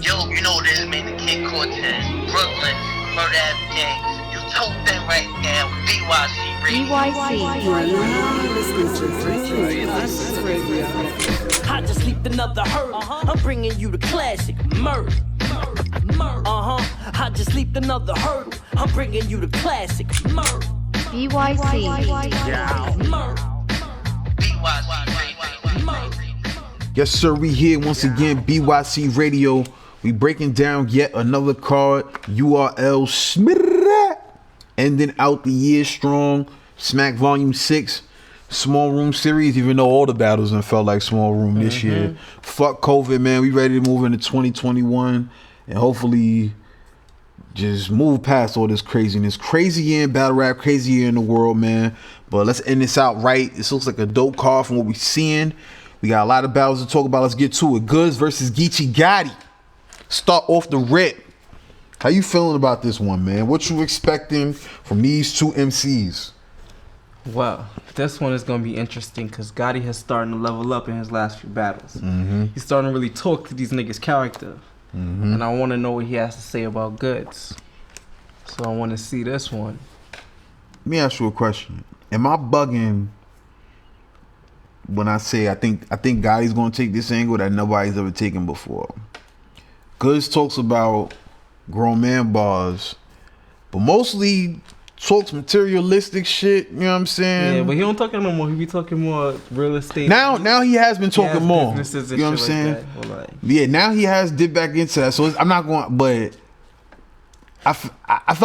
Yo, you know this, man, the kid Cortez, Brooklyn, Murder Ave Gang. You told them right now, bYc Radio. bYc. You are now listening to Radio. I just leaped another hurdle. I'm bringing you the classic murder. I just leaped another hurdle. I'm bringing you the classic murder. bYc. Yeah. Murder. bYc Radio. Yes, sir. We here once again. bYc Radio. We breaking down yet another card. URL Smith. Ending out the year strong. Smack Volume 6. Small Room Series. Even though all the battles done felt like Small Room this year. Fuck COVID, man. We ready to move into 2021. And hopefully just move past all this craziness. Crazy year in battle rap. Crazy year in the world, man. But let's end this out right. This looks like a dope card from what we're seeing. We got a lot of battles to talk about. Let's get to it. Goodz versus Geechi Gotti. Start off the rip. How you feeling about this one, man? What you expecting from these two MCs? Well, this one is going to be interesting because Gotti has started to level up in his last few battles. He's starting to really talk to these niggas' character. And I want to know what he has to say about Goodz. So I want to see this one. Let me ask you a question. Am I bugging when I say I think Gotti's going to take this angle that nobody's ever taken before? Goodz talks about grown man bars, but mostly talks materialistic shit, you know what I'm saying? Yeah, but he don't talk no more. He be talking more real estate. Now he has been talking more. You businesses know and what I'm shit saying? like that. Well, like, Yeah, now he has dipped back into that. So I'm not going, but I feel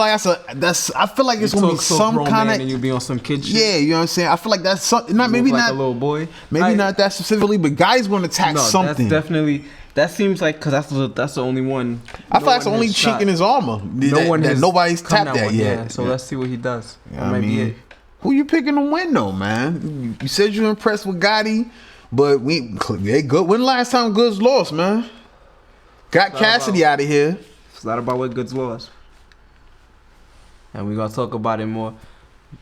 like I feel like it's you gonna be talk so some grown kind man of and you be on some kid shit. yeah, you know what I'm saying? I feel like that's something. Not You maybe look like not a little boy. maybe not that specifically, but Guy's going to attack No, something. that's definitely. That seems like because that's the only one. I feel like it's the only chink in his armor. That nobody's tapped that one, yet. Yeah, so let's see what he does. Yeah, That might be it. who you picking to win though, man? You said you impressed with Gotti, but they good. When the last time Goodz lost, man? Got Cassidy out of here. It's not about what Goodz was. And we're going to talk about it more.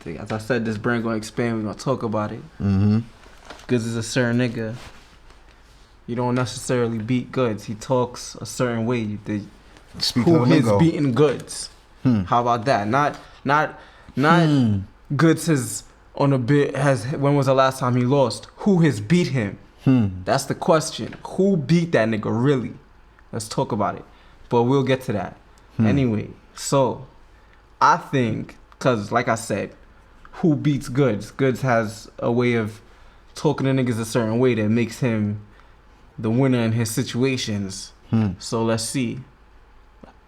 As I said, this brand going to expand. We're going to talk about it. Goodz is a certain nigga. You don't necessarily beat Goodz. He talks a certain way. Who is beating Goodz? How about that? Not Goodz has on a bit has. When was the last time he lost? Who has beat him? That's the question. Who beat that nigga really? Let's talk about it. But we'll get to that. Anyway, so I think, because like I said, who beats Goodz? Goodz has a way of talking to niggas a certain way that makes him the winner in his situations. So let's see.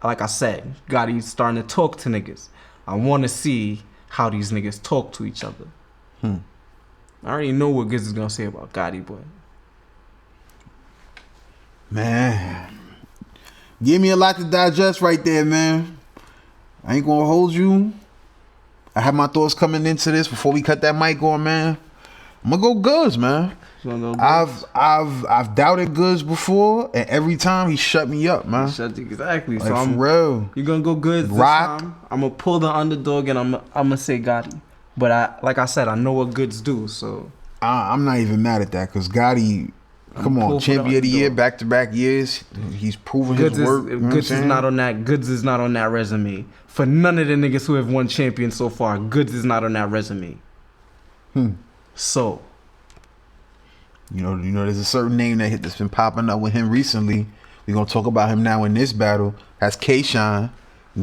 Like I said, Gotti's starting to talk to niggas. I want to see how these niggas talk to each other. I already know what Goodz is going to say about Gotti, but Man, give me a lot to digest right there, man. I ain't gonna hold you. I have my thoughts coming into this before we cut that mic on, man. I'm gonna go Goodz, man. I've doubted Goodz before, and every time he shut me up, man. Exactly. Like, So for real. You're gonna go Goodz this Rock. time. I'm gonna pull the underdog and I'm gonna say Gotti. But like I said, I know what Goodz do. So I'm not even mad at that because Gotti, come on, pull for champion the of the year, underdog. back-to-back years. He's proven Goodz his work. is you know what Goodz I'm is saying? not on that. Goodz is not on that resume. For none of the niggas who have won champion so far, Goodz is not on that resume. So You know, there's a certain name that's been popping up with him recently. We're gonna talk about him now in this battle. That's K-Shine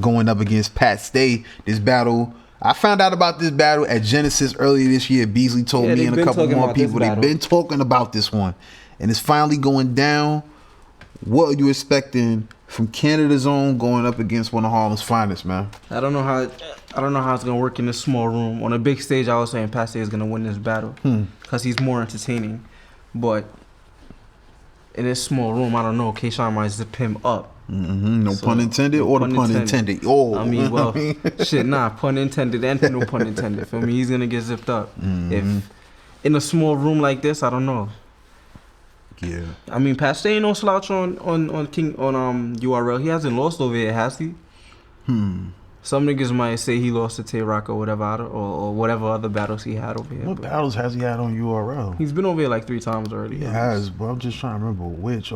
going up against Pat Stay. This battle, I found out about this battle at Genesis earlier this year. Beasley told Yeah, me they've and a been couple talking more about this people. They've battle. been talking about this one, and it's finally going down. What are you expecting from Canada's own going up against one of Harlem's finest, man? I don't know how it's gonna work in this small room. On a big stage, I was saying Pat Stay is gonna win this battle because he's more entertaining. But in this small room, I don't know. K-Shine might zip him up. No So, pun intended, no or pun the pun intended. Oh, I mean, well, shit, nah, pun intended and no pun intended. For me, he's gonna get zipped up. If in a small room like this, I don't know. Yeah. I mean, Pat Stay ain't no slouch on URL. He hasn't lost over here, has he? Some niggas might say he lost to Tay Rock or whatever, or whatever other battles he had over here. What but battles has he had on URL? he's been over here like 3 times already. He has, but I'm just trying to remember which.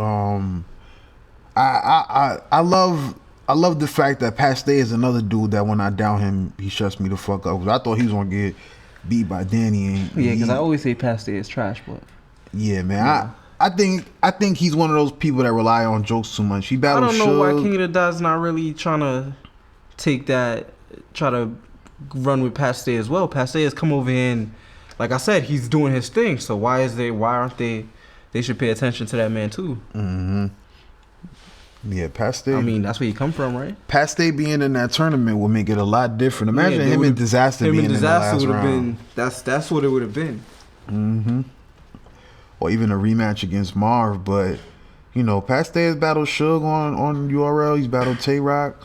I love the fact that Paste is another dude that when I down him, he shuts me the fuck up. 'Cause I thought he was gonna get beat by Danny. Yeah, because I always say Paste is trash, but yeah, man. I think he's one of those people that rely on jokes too much. He I battles. don't know why King of the Dot's not really trying to try to run with Paste as well. Paste has come over here and, like I said, he's doing his thing. So why aren't they? They should pay attention to that man too. Mm-hmm. Yeah, Paste. I mean, that's where you come from, right? Paste being in that tournament would make it a lot different. Imagine him and Disaster being in the last round. That's what it would have been. Mm-hmm. Or even a rematch against Marv, but you know, Paste has battled Suge on URL. He's battled Tay Rock.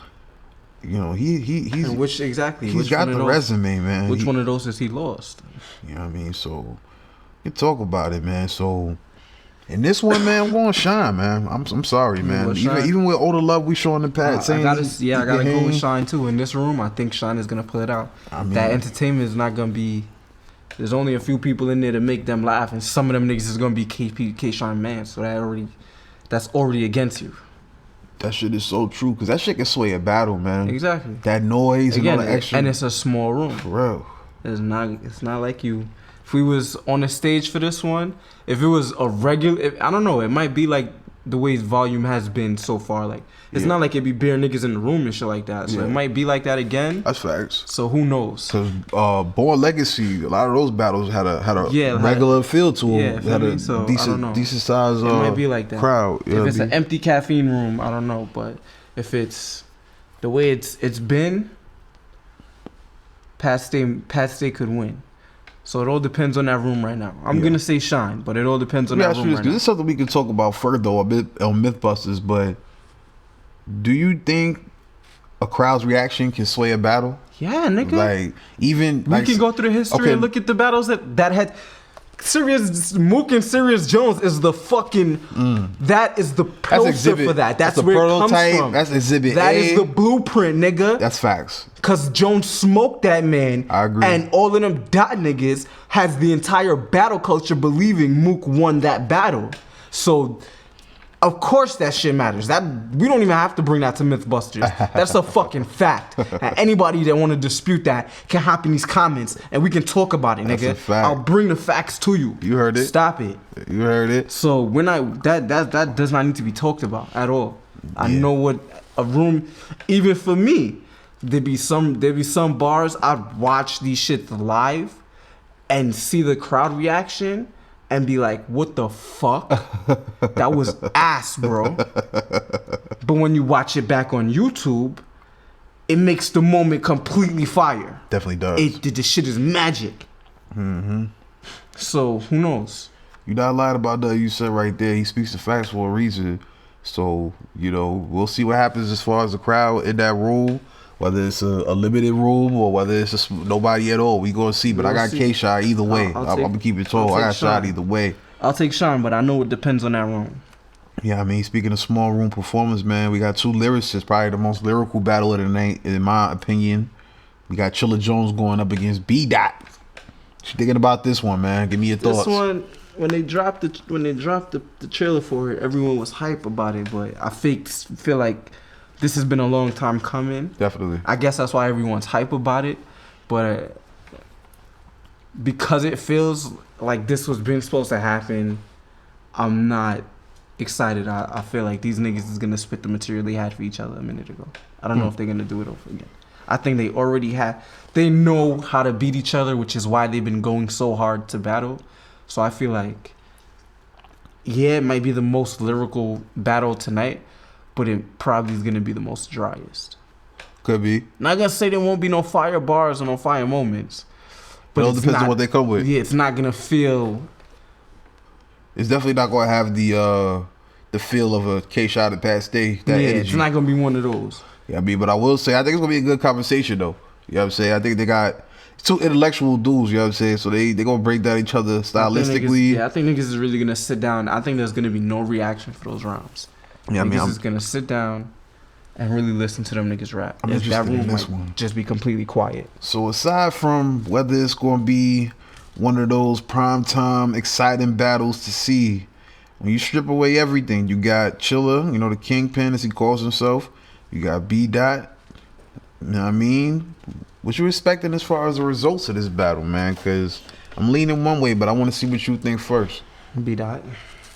You know, he's and which got the resume, man. Which one of those has he lost? You know what I mean? So you talk about it, man. So in this one, man, we're gonna shine, man. I'm sorry, man. Even with all the love we show in the past, I gotta go with Shine too. In this room, I think Shine is gonna pull it out. I mean, that entertainment is not gonna be. There's only a few people in there to make them laugh, and some of them niggas is gonna be K Shine man. So that's already against you. That shit is so true, because that shit can sway a battle, man. Exactly. That noise and all the extra. And it's a small room. For real. It's not like you. If we was on a stage for this one, if it was a regular, I don't know, it might be like the way volume has been so far. Like, it's not like it be bare niggas in the room and shit like that. So it might be like that again. That's facts. So who knows? Because Born Legacy, a lot of those battles had a regular feel to them. Yeah, had a so, decent size it might be like that. Crowd. If it's an empty caffeine room, I don't know. But if it's the way it's been, Paste could win. So it all depends on that room right now. I'm gonna say Shine, but it all depends on that room right now. This is something we can talk about further a bit on Mythbusters, but do you think a crowd's reaction can sway a battle? Yeah, nigga. Like, even we can go through the history and look at the battles that had Serious Mook and Serious Jones is the fucking that is the poster for that. That's where it comes from. That's exhibit. That is the blueprint, nigga. That's facts. Cause Jones smoked that man. I agree. And all of them dot niggas has the entire battle culture believing Mook won that battle. So of course that shit matters. That we don't even have to bring that to Mythbusters. That's a fucking fact. And anybody that want to dispute that can hop in these comments and we can talk about it, nigga. That's a fact. I'll bring the facts to you. You heard it. Stop it. You heard it. So when that does not need to be talked about at all. I know what a room, even for me, there'd be some bars I'd watch these shit live and see the crowd reaction and be like, what the fuck? That was ass, bro. But when you watch it back on YouTube, it makes the moment completely fire. Definitely does. The shit is magic. Mm-hmm. So who knows? You're not lying about that. You said right there, he speaks the facts for a reason. So, you know, we'll see what happens as far as the crowd in that room. Whether it's a limited room or whether it's just nobody at all, we gonna see. But I got K-Shot either way. I'm gonna keep it tall. I got Shot either way. I'll take Shine, but I know it depends on that room. Yeah, I mean, speaking of small room performance, man, we got two lyricists, probably the most lyrical battle of the night, in my opinion. We got Chilla Jones going up against B-Dot. What you thinking about this one, man? Give me your thoughts. This one, when they dropped the trailer for it, everyone was hype about it, but I feel like this has been a long time coming. Definitely. I guess that's why everyone's hype about it. But because it feels like this was been supposed to happen, I'm not excited. I feel like these niggas is going to spit the material they had for each other a minute ago. I don't know if they're going to do it over again. I think they already have. They know how to beat each other, which is why they've been going so hard to battle. So I feel like, yeah, it might be the most lyrical battle tonight, but it probably is going to be the most driest. Could be. Not going to say there won't be no fire bars or no fire moments. But it all depends on what they come with. Yeah, it's not going to feel... It's definitely not going to have the feel of a K-Shot at Past Day. That energy. It's not going to be one of those. Yeah, I mean, but I will say, I think it's going to be a good conversation, though. You know what I'm saying? I think they got two intellectual dudes, you know what I'm saying? So they going to break down each other stylistically. I think niggas is really going to sit down. I think there's going to be no reaction for those rounds. Yeah, niggas is going to sit down and really listen to them niggas rap. I'm interested that room in this might one. Just be completely quiet. So aside from whether it's going to be one of those primetime exciting battles to see, when you strip away everything, you got Chilla, you know, the kingpin as he calls himself. You got B Dot. You know what I mean? What you expecting as far as the results of this battle, man? Because I'm leaning one way, but I want to see what you think first. B Dot.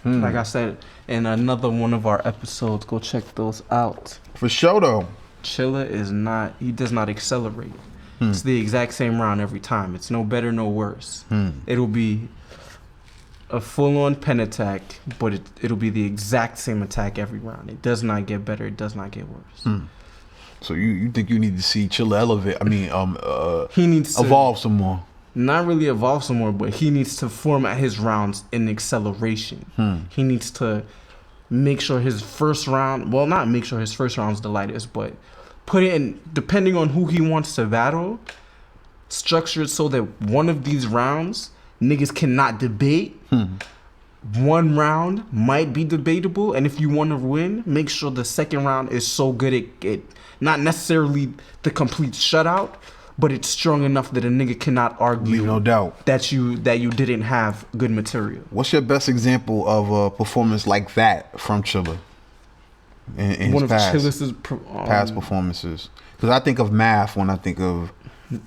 Like I said in another one of our episodes, go check those out. For sure, though. Chilla he does not accelerate. It's the exact same round every time. It's no better, no worse. It'll be a full-on pen attack, but it'll be the exact same attack every round. It does not get better. It does not get worse. So you think you need to see Chilla elevate? I mean, he needs to evolve some more. Not really evolve some more, but he needs to format his rounds in acceleration. He needs to make sure his first round, well, not make sure his first round's the lightest, but put it in, depending on who he wants to battle, structure it so that one of these rounds niggas cannot debate. One round might be debatable, and if you want to win, make sure the second round is so good it not necessarily the complete shutout, but it's strong enough that a nigga cannot argue. Leave no doubt that you didn't have good material. What's your best example of a performance like that from Chilla? In One his of past Chilla's past performances, because I think of Math when I think of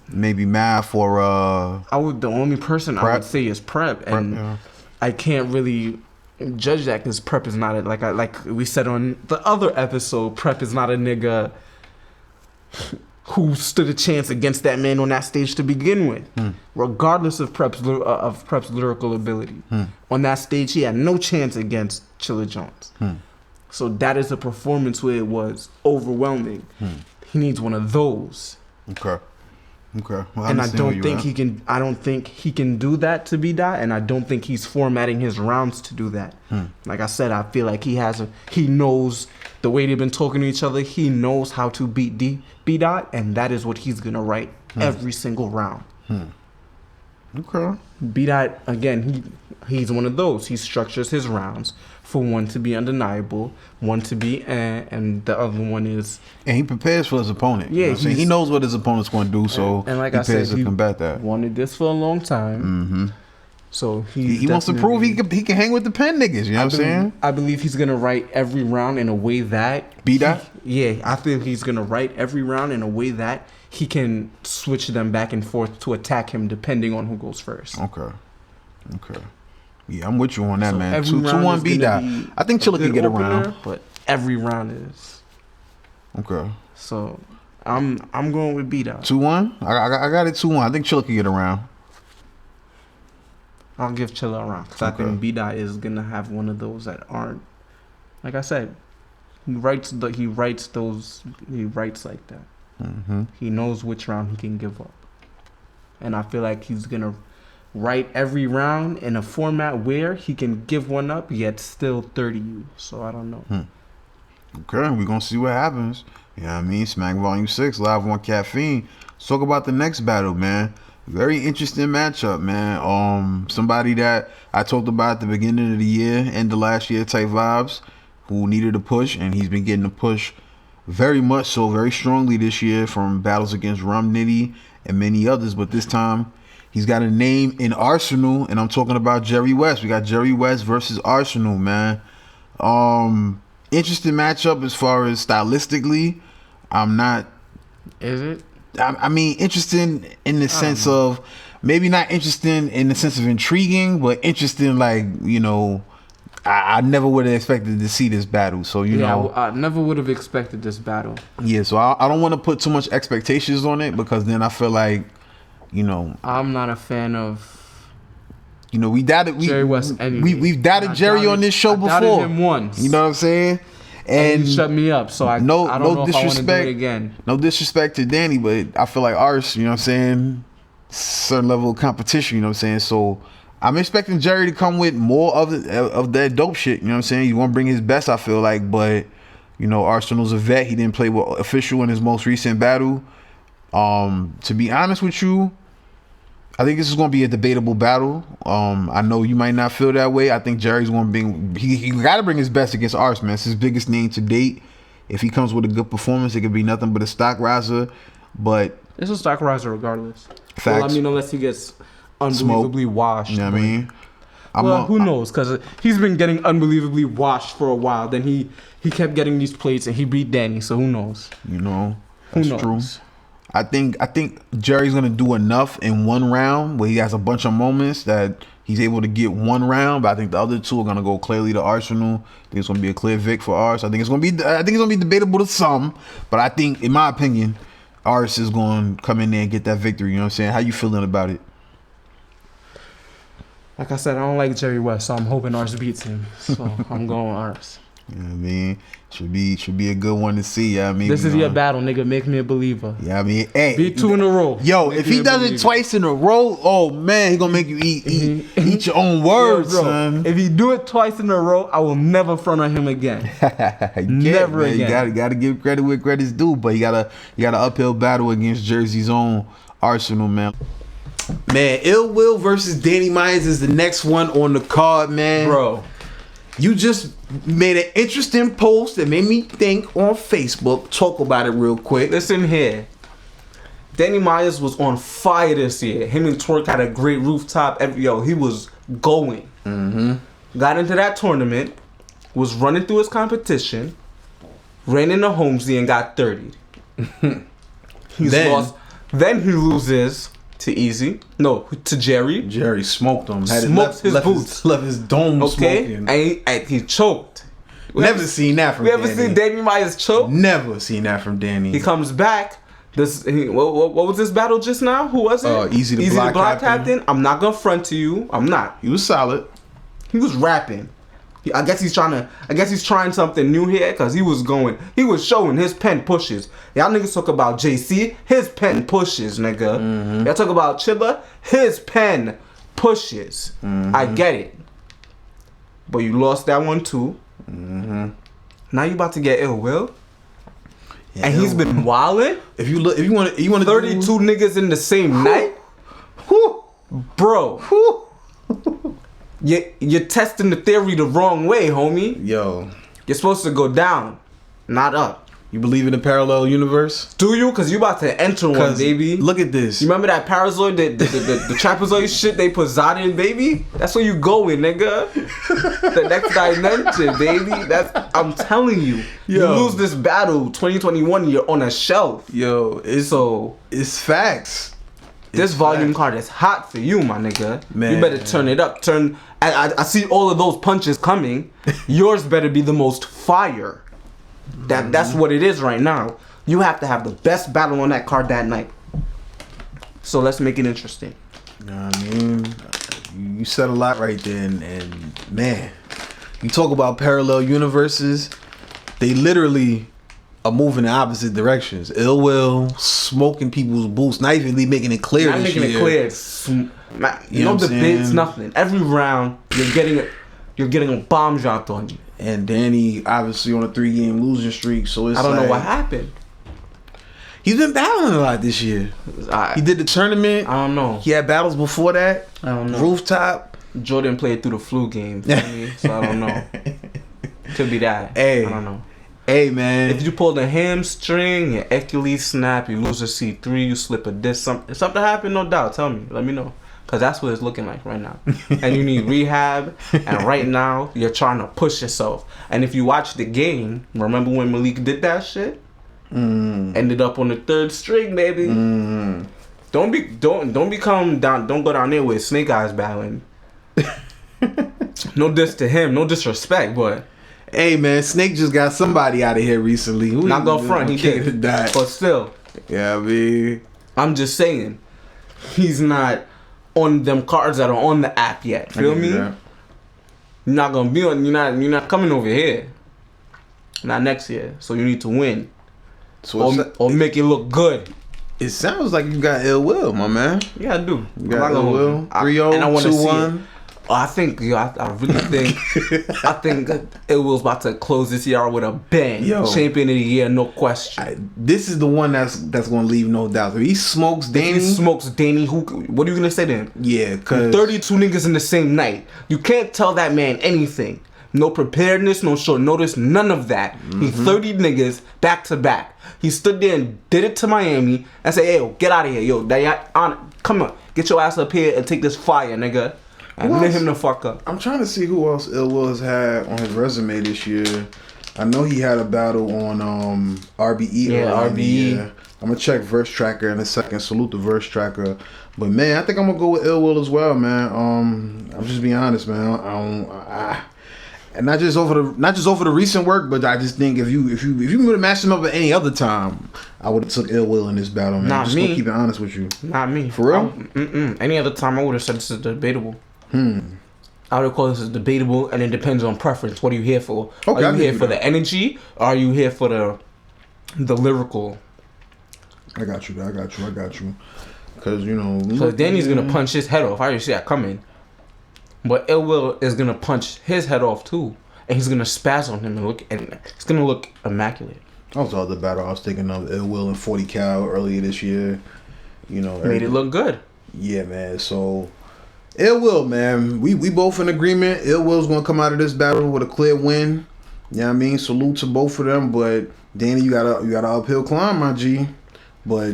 maybe Math or the only person Prep. I would say is Prep, and yeah. I can't really judge that because Prep is not like we said on the other episode. Prep is not a nigga who stood a chance against that man on that stage to begin with, regardless of Prep's lyrical ability. On that stage, he had no chance against Chilla Jones. So that is a performance where it was overwhelming. He needs one of those. Okay. Well, And I don't think he can. I don't think he can do that to B Dot, and I don't think he's formatting his rounds to do that. Like I said, I feel like he knows the way they've been talking to each other. He knows how to beat B Dot, and that is what he's gonna write every single round. Okay. B Dot again. He's one of those. He structures his rounds for one to be undeniable, one to be and the other one is. And he prepares for his opponent. Yeah, you know what I'm saying? He knows what his opponent's going to do, so and like he I said, prepares to combat that. Wanted this for a long time. So He wants to prove he can hang with the pen niggas. You know what I'm saying? I believe he's gonna write every round in a way that B Dot. Yeah, I think he's gonna write every round in a way that he can switch them back and forth to attack him depending on who goes first. Okay. Yeah, I'm with you on that, So man. every round 2-1 is B gonna Dot. be I think a Chilla good can get opener, around. but every round is. Okay. So I'm going with B Dot. 2-1. I got it 2-1. I think Chilla can get around. I'll give Chilla a round because I think B Dot is gonna have one of those that aren't. Like I said, he writes like that. He knows which round he can give up, and I feel like he's gonna write every round in a format where he can give one up yet still 30 you. So I don't know. Okay, we're gonna see what happens. You know what I mean? Smack Volume 6, live on Caffeine. Let's talk about the next battle, man. Very interesting matchup, man. Somebody that I talked about at the beginning of the year, end of last year type vibes, who needed a push, and he's been getting a push very much so, very strongly this year from battles against Rum Nitty and many others. But this time, he's got a name in Arsonal, and I'm talking about Jerry Wess. We got Jerry Wess versus Arsonal, man. Interesting matchup as far as stylistically. I'm not. Is it? I mean, interesting in the sense of maybe not interesting in the sense of intriguing, but interesting like, you know, I never would have expected to see this battle. So, you know. I never would have expected this battle. Yeah, so I don't want to put too much expectations on it because then I feel like, you know. I'm not a fan of. You know, we doubted Jerry Wess anyway. We've doubted Jerry on this show before. I doubted him once. You know what I'm saying? And he shut me up, so I don't know if I want to do it again. No disrespect to Danny, but I feel like Ars, you know what I'm saying, certain level of competition, you know what I'm saying. So I'm expecting Jerry to come with more of that dope shit, you know what I'm saying. You want to bring his best, I feel like, but you know, Arsonal's a vet. He didn't play with Official in his most recent battle. To be honest with you, I think this is going to be a debatable battle. I know you might not feel that way. I think Jerry's going to bring. He got to bring his best against Ars, man. It's his biggest name to date. If he comes with a good performance, it could be nothing but a stock riser. But it's a stock riser regardless. Facts. Well, I mean, unless he gets unbelievably washed. You know what I mean? Who knows? Because he's been getting unbelievably washed for a while. Then he kept getting these plates and he beat Danny. So who knows? You know, that's true. I think Jerry's gonna do enough in one round where he has a bunch of moments that he's able to get one round. But I think the other two are gonna go clearly to Arsonal. I think it's gonna be a clear vic for Ars. I think it's gonna be debatable to some, but I think, in my opinion, Ars is gonna come in there and get that victory. You know what I'm saying? How you feeling about it? Like I said, I don't like Jerry West, so I'm hoping Ars beats him. So I'm going Ars. You know what I mean? Should be a good one to see. Yeah, I mean, this is your battle, nigga. Make me a believer. Yeah, I mean, hey, beat 2 in a row. Yo, make if he does it twice in a row, oh man, he gonna make you eat your own words, son. If he do it twice in a row, I will never front on him again. Never again. You gotta give credit where credit's due, but you got an uphill battle against Jersey's own Arsonal, man. Man, Ill Will versus Danny Myers is the next one on the card, man. Bro, you just made an interesting post that made me think on Facebook. Talk about it real quick. Listen here. Danny Myers was on fire this year. Him and Twerk had a great rooftop. He was going. Got into that tournament, was running through his competition, ran into Holmesy and got 30. Then he loses to Eazy. No, to Jerry. Jerry smoked him. Smoked his boots. Left his dome smoking. And he choked. Never seen that from Danny. We ever seen Danny Myers choke? Never seen that from Danny. He comes back. What was this battle just now? Who was it? Eazy the Block Captain. I'm not gonna front to you. I'm not. He was solid. He was rapping. I guess he's trying something new here because he was showing his pen pushes. Y'all niggas talk about JC, his pen pushes, nigga. Y'all talk about Chilla, his pen pushes. I get it. But you lost that one too. Now you about to get Ill Will. Yeah, and he's been wildin'. If you want to 32 niggas in the same night? Bro. You're testing the theory the wrong way, homie. Yo. You're supposed to go down, not up. You believe in a parallel universe? Do you? Because you about to enter one, baby. Look at this. You remember that Parazoid, the trapezoid shit they put Zod in, baby? That's where you going, nigga. The next dimension, baby. I'm telling you. You lose this battle 2021, you're on a shelf. Yo, it's facts. This volume card is hot for you, my nigga. Man. You better turn it up. I see all of those punches coming. Yours better be the most fire. That's what it is right now. You have to have the best battle on that card that night. So let's make it interesting. You know what I mean? You said a lot right there, and man, you talk about parallel universes. They literally are moving in opposite directions. Ill Will smoking people's boots, not even making it clear. Not making it clear. No debates, nothing. Every round, you're getting a bomb dropped on you. And Danny obviously on a 3-game losing streak, so it's I don't know what happened. He's been battling a lot this year. He did the tournament. I don't know. He had battles before that. I don't know. Rooftop. Jordan played through the flu game, so I don't know. Could be that. Hey. I don't know. Hey, man. If you pull the hamstring, your Achilles snap, you lose a C3, you slip a disc, if something happened, no doubt, tell me. Let me know. Because that's what it's looking like right now. And you need rehab. And right now, you're trying to push yourself. And if you watch the game, remember when Malik did that shit? Ended up on the 3rd string, baby. Don't go down there with Snake Eyes battling. No diss to him, no disrespect, but hey man, Snake just got somebody out of here recently. Not gonna front, he did. But still. Yeah, I mean, I'm just saying, he's not on them cards that are on the app yet. Feel me? You're not gonna be on. You're not coming over here. Not next year. So you need to win. So or make it look good. It sounds like you got Ill Will, my man. Yeah, I do. You got Ill Will. 3-0, 2-1. I really think that Ill Will's about to close this year with a bang. Champion of the year, no question. This is the one that's going to leave no doubt. If he smokes Danny, what are you going to say to him? Yeah, because 32 niggas in the same night. You can't tell that man anything. No preparedness, no short notice, none of that. He 30 niggas back to back. He stood there and did it to Miami and said, "Hey, yo, get out of here, yo. Come on, get your ass up here and take this fire, nigga." And lit him the fuck up. I'm trying to see who else Ill Will has had on his resume this year. I know he had a battle on RBE. Yeah, RBE. Yeah. I'm gonna check Verse Tracker in a second. Salute the Verse Tracker. But man, I think I'm gonna go with Ill Will as well, man. I'm just being honest, man. And not just over the recent work, but I just think if you would have matched him up at any other time, I would have took Ill Will in this battle, man. Not just me. gonna keep it honest with you. Not me. For real? Any other time I would have said this is debatable. I would have called this as debatable, and it depends on preference. What are you here for? Okay, are you here for the energy, or are you here for the lyrical? I got you. Because, you know... So Danny's going to punch his head off. I already see that coming. But Ill Will is going to punch his head off, too. And he's going to spaz on him, and it's going to look immaculate. That was the other battle I was thinking of. Ill Will and 40 Cal earlier this year. You know... Made it look good. Yeah, man. So... Ill Will, man. We both in agreement. Ill Will's going to come out of this battle with a clear win. You know what I mean? Salute to both of them. But, Danny, you got an uphill climb, my G. But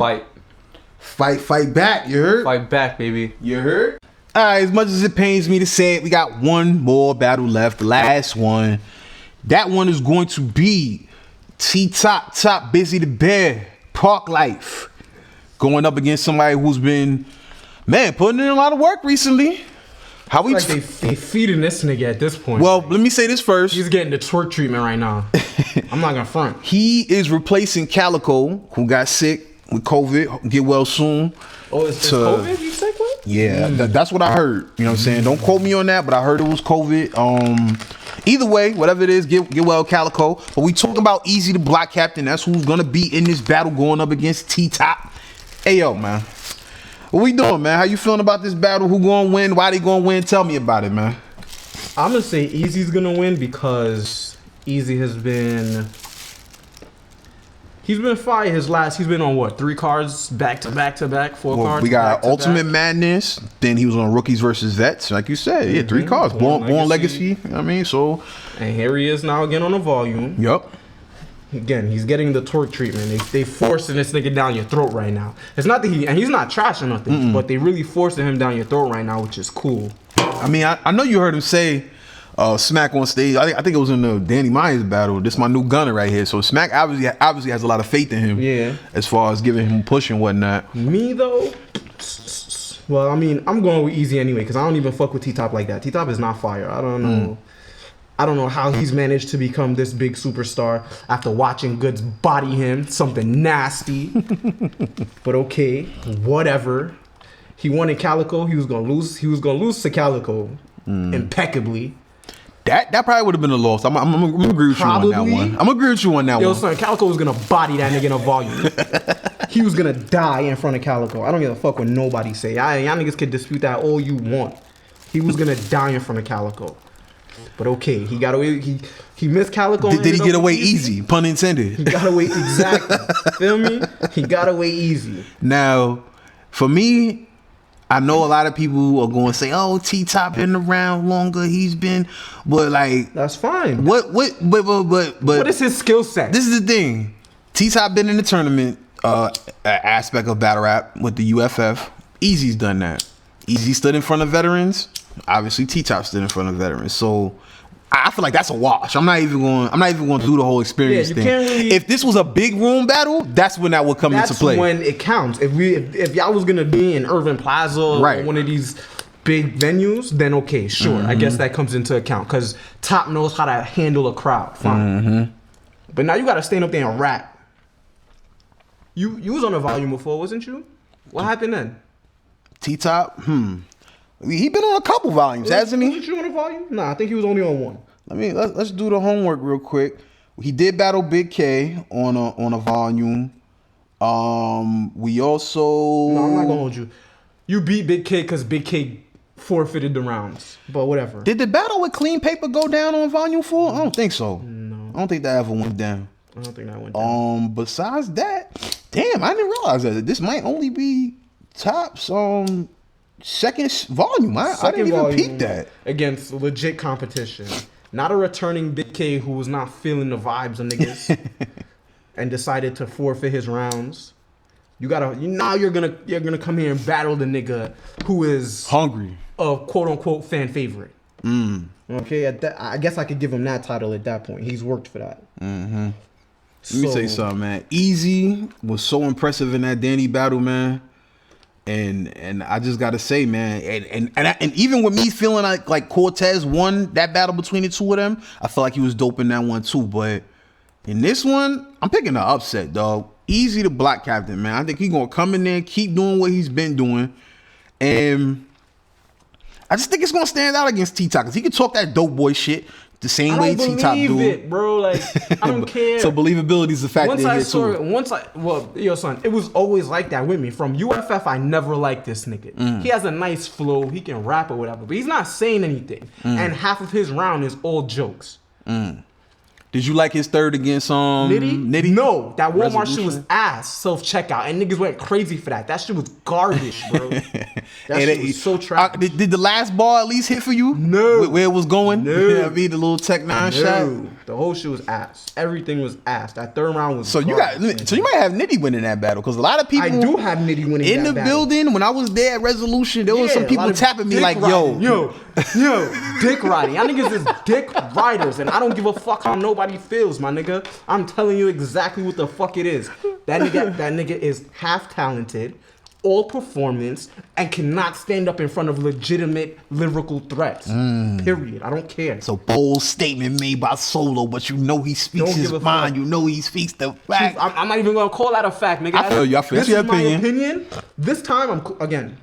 fight back, you heard? Fight back, baby. You heard? Alright, as much as it pains me to say it, we got one more battle left. The last one. That one is going to be Top Busy the Bear, Park Life. Going up against somebody who's been, man, putting in a lot of work recently. How we like they feeding this nigga at this point. Well, let me say this first. He's getting the twerk treatment right now. I'm not gonna front. He is replacing Calico, who got sick with COVID. Get well soon. Oh, is this COVID you sick with? Yeah, that's what I heard. You know what I'm saying? Don't quote me on that, but I heard it was COVID. Either way, whatever it is, get well, Calico. But we talking about Eazy the Block Captain. That's who's gonna be in this battle going up against T-Top. Hey, yo, man. What we doing, man? How you feeling about this battle? Who gonna win? Why they gonna win? Tell me about it, man. I'm gonna say Eazy's gonna win because Eazy has been... He's been fire. He's been on what? 3 cards back to back, 4 cards. We got Ultimate Madness. Then he was on Rookies versus Vets, like you said. Yeah, 3 cards. Born Legacy. You know what I mean, so. And here he is now again on the volume. Yup. Again, he's getting the twerk treatment. They forcing this nigga down your throat right now. It's not that he's not trash or nothing, but they really forcing him down your throat right now, which is cool. I mean, I know you heard him say. Smack on stage. I think it was in the Danny Myers battle. This is my new gunner right here. So Smack obviously has a lot of faith in him. Yeah. As far as giving him push and whatnot. Me though, well, I mean, I'm going with Eazy anyway because I don't even fuck with T-Top like that. T-Top is not fire. I don't know. I don't know how he's managed to become this big superstar after watching Goodz body him. Something nasty. But okay, whatever. He won in Calico. He was gonna lose. He was gonna lose to Calico impeccably. That probably would have been a loss. I'm gonna agree with you on that one. I'm gonna agree with you on that one. Yo, son, Calico was gonna body that nigga in a volume. He was gonna die in front of Calico. I don't give a fuck what nobody say. Y'all niggas can dispute that all you want. He was gonna die in front of Calico. But okay, he got away. He missed Calico. Did he get away easy? Pun intended. He got away exactly. Feel me? He got away easy. Now, for me, I know a lot of people are going to say, "Oh, T-Top been around longer. He's been," but like that's fine. But what is his skill set? This is the thing. T-Top been in the tournament aspect of battle rap with the UFF. Eazy's done that. Eazy stood in front of veterans. Obviously, T-Top stood in front of veterans. So I feel like that's a wash. I'm not even going to do the whole experience thing. Really, if this was a big room battle, that's when that would come into play. That's when it counts. If y'all was gonna be in Irving Plaza or one of these big venues, then okay, sure. I guess that comes into account because Top knows how to handle a crowd. Fine. But now you gotta stand up there and rap. You was on a volume before, wasn't you? What happened then? T-Top? He been on a couple volumes, hasn't he? Wasn't you on a volume? Nah, I think he was only on one. Let's do the homework real quick. He did battle Big K on a volume. We also... No, I'm not gonna hold you. You beat Big K because Big K forfeited the rounds. But whatever. Did the battle with Clean Paper go down on volume 4? I don't think so. No. I don't think that ever went down. I don't think that went down. Besides that, damn, I didn't realize that. This might only be Top's second volume. I didn't even peep that. Against legit competition. Not a returning Big K who was not feeling the vibes of niggas and decided to forfeit his rounds. You now you're gonna come here and battle the nigga who is Hungry. a quote unquote fan favorite. Okay, I guess I could give him that title at that point. He's worked for that. Let me say something, man. Eazy was so impressive in that Danny battle, man. And I just gotta say, man, and even with me feeling like Cortez won that battle between the two of them, I felt like he was dope in that one too. But in this one, I'm picking the upset, dog. Eazy the block captain, man. I think he's gonna come in there, keep doing what he's been doing, and I just think it's gonna stand out against T-Top because he can talk that dope boy shit the same way T-Top do. It, bro. Like I don't care. So believability is a factor. Son, it was always like that with me. From UFF, I never liked this nigga. He has a nice flow. He can rap or whatever, but he's not saying anything. And half of his round is all jokes. Did you like his third against Nitty? No, that Walmart shit was ass. Self-checkout, and niggas went crazy for that. That shit was garbage, bro. That shit was so trash. Did the last ball at least hit for you? No. Where it was going? No. You know what I mean? The little Tech 9 shot? The whole shit was ass. Everything was ass. That third round was So you might have Nitty winning that battle because a lot of people I do have Nitty winning in that the battle. building. When I was there at Resolution, there was some people tapping me like, yo, dick riding. Y'all niggas is dick riders, and I don't give a fuck how nobody feels, my nigga. I'm telling you exactly what the fuck it is. That nigga is half talented, all performance, and cannot stand up in front of legitimate lyrical threats. Period. I don't care. It's a bold statement made by Solo, but you know he speaks his mind. You know he speaks the fact. I'm not even gonna call that a fact, nigga. I feel you. This is my opinion. This time,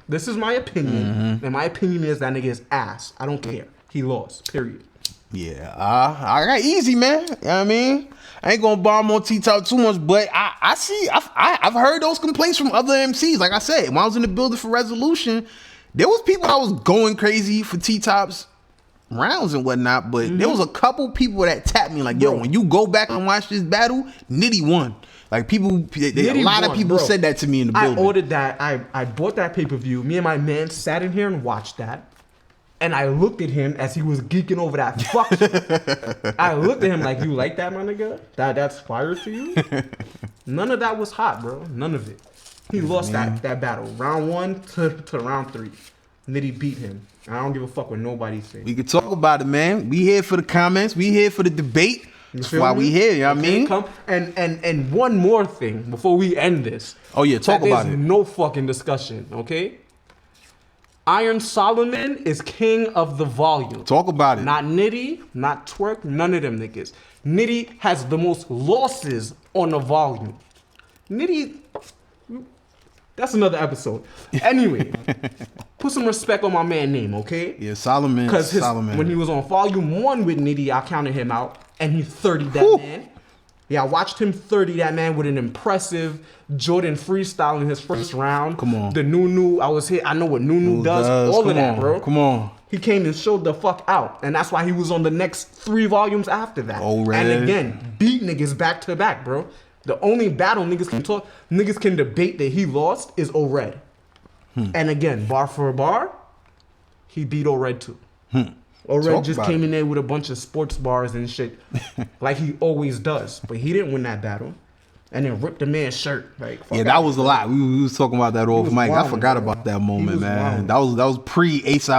this is my opinion, and my opinion is that nigga is ass. I don't care. He lost. Period. Yeah, I got Eazy, man. You know what I mean? I ain't gonna bomb on T-Top too much, but I've heard those complaints from other MCs. Like I said, when I was in the building for Resolution, there was people that was going crazy for T-Top's rounds and whatnot, but there was a couple people that tapped me like, yo, when you go back and watch this battle, Nitty won. Like a lot of people said that to me in the building. I ordered that. I bought that pay-per-view. Me and my man sat in here and watched that. And I looked at him as he was geeking over that fuck shit. I looked at him like, you like that, my nigga? That's fire to you? None of that was hot, bro. None of it. He lost that battle. Round 1 to round 3. Nitty beat him. I don't give a fuck what nobody says. We can talk about it, man. We here for the comments. We here for the debate. That's why we here, you know what I mean? And one more thing before we end this. Oh, yeah, talk about it. There's no fucking discussion, okay? Iron Solomon is king of the volume. Talk about it. Not Nitty, not Twerk, none of them niggas. Nitty has the most losses on the volume. Nitty, that's another episode. Anyway, put some respect on my man name, okay? Yeah, Solomon. Because when he was on volume 1 with Nitty, I counted him out, and he 30'd that man. Yeah, I watched him 30 that man with an impressive Jordan freestyle in his first round. Come on. The Nunu, I know what Nunu does. All of that, bro. Come on. He came and showed the fuck out. And that's why he was on the next 3 volumes after that. And again, beat niggas back to back, bro. The only battle niggas can debate that he lost is O-Red. And again, bar for bar, he beat O-Red too. O-Red just came in there with a bunch of sports bars and shit, like he always does. But he didn't win that battle, and then ripped the man's shirt. Like, that was a lot. We was talking about that off mic. I forgot about that moment, man. That was pre Ace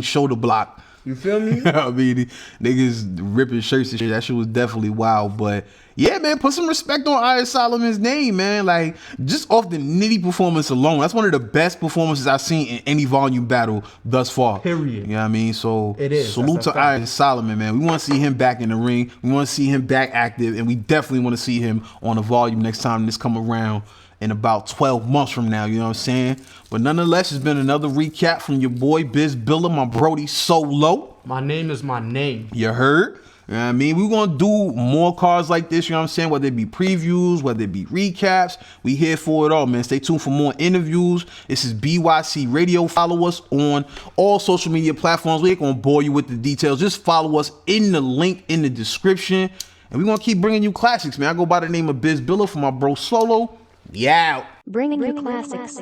shoulder block. You feel me? I mean, niggas ripping shirts and shit. That shit was definitely wild. But yeah, man, put some respect on Iron Solomon's name, man. Like, just off the Nitty performance alone, that's one of the best performances I've seen in any volume battle thus far. Period. You know what I mean? So it is. Salute to Iron Solomon, man. We want to see him back in the ring. We want to see him back active, and we definitely want to see him on a volume next time this come around in about 12 months from now, you know what I'm saying? But nonetheless, it's been another recap from your boy Biz Solo, my Brody Solo. My name is my name. You heard? You know what I mean? We're going to do more cards like this, you know what I'm saying? Whether it be previews, whether it be recaps, we here for it all, man. Stay tuned for more interviews. This is bYc Radio. Follow us on all social media platforms. We ain't going to bore you with the details. Just follow us in the link in the description. And we're going to keep bringing you classics, man. I go by the name of Biz Solo for my bro Solo. Yeah. Bringing you classics.